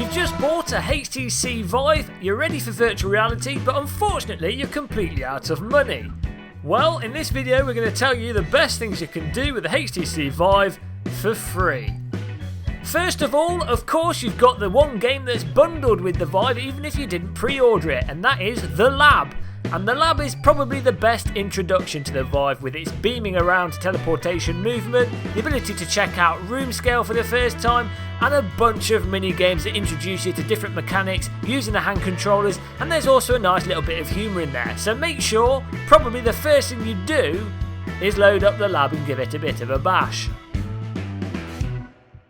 You've just bought a HTC VIVE, you're ready for virtual reality, but unfortunately you're completely out of money. Well, in this video we're going to tell you the best things you can do with the HTC VIVE for free. First of all, of course, you've got the one game that's bundled with the VIVE even if you didn't pre-order it, and that is The Lab. And The Lab is probably the best introduction to the VIVE, with its beaming around teleportation movement, the ability to check out room scale for the first time, and a bunch of mini games that introduce you to different mechanics using the hand controllers, and there's also a nice little bit of humour in there. So make sure, probably the first thing you do is load up The Lab and give it a bit of a bash.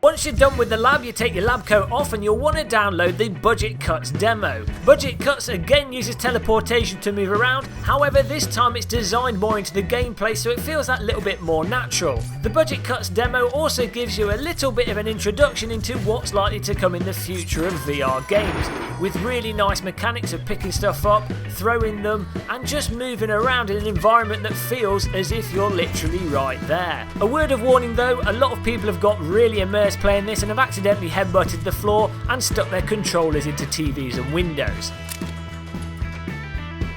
Once you're done with the lab, you take your lab coat off and you'll want to download the Budget Cuts demo. Budget Cuts again uses teleportation to move around, however this time it's designed more into the gameplay so it feels that little bit more natural. The Budget Cuts demo also gives you a little bit of an introduction into what's likely to come in the future of VR games, with really nice mechanics of picking stuff up, throwing them, and just moving around in an environment that feels as if you're literally right there. A word of warning though, a lot of people have got really immersed playing this and have accidentally headbutted the floor and stuck their controllers into TVs and windows.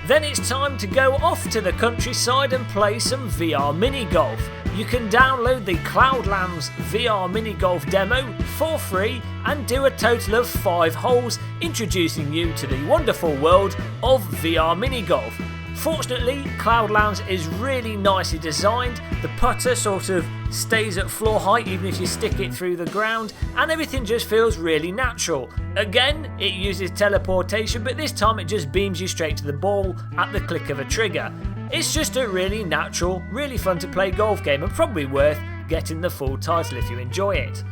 Then it's time to go off to the countryside and play some VR mini golf. You can download the Cloudlands VR mini golf demo for free and do a total of 5 holes, introducing you to the wonderful world of VR mini golf. Fortunately, Cloudlands is really nicely designed. The putter sort of stays at floor height even if you stick it through the ground, and everything just feels really natural. Again, it uses teleportation, but this time it just beams you straight to the ball at the click of a trigger. It's just a really natural, really fun to play golf game, and probably worth getting the full title if you enjoy it.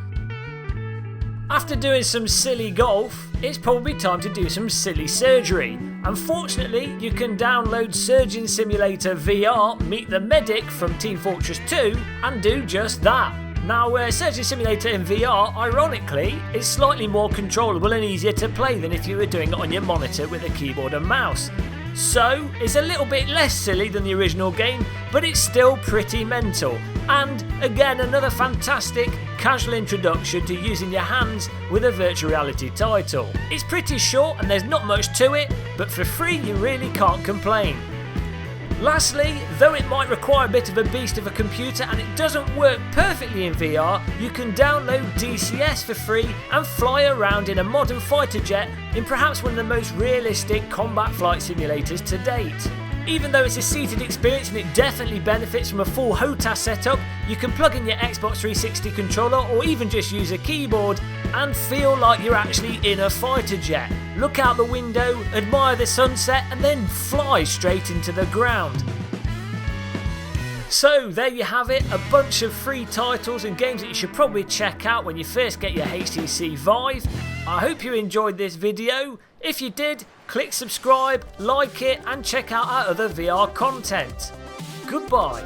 After doing some silly golf, it's probably time to do some silly surgery. Unfortunately, you can download Surgeon Simulator VR, Meet the Medic from Team Fortress 2 and do just that. Now, Surgeon Simulator in VR, ironically, is slightly more controllable and easier to play than if you were doing it on your monitor with a keyboard and mouse. So, it's a little bit less silly than the original game, but it's still pretty mental. And again, another fantastic casual introduction to using your hands with a virtual reality title. It's pretty short and there's not much to it, but for free you really can't complain. Lastly, though it might require a bit of a beast of a computer and it doesn't work perfectly in VR, you can download DCS for free and fly around in a modern fighter jet in perhaps one of the most realistic combat flight simulators to date. Even though it's a seated experience and it definitely benefits from a full HOTAS setup, you can plug in your Xbox 360 controller or even just use a keyboard and feel like you're actually in a fighter jet. Look out the window, admire the sunset, and then fly straight into the ground. So there you have it, a bunch of free titles and games that you should probably check out when you first get your HTC VIVE. I hope you enjoyed this video. If you did, click subscribe, like it, and check out our other VR content. Goodbye.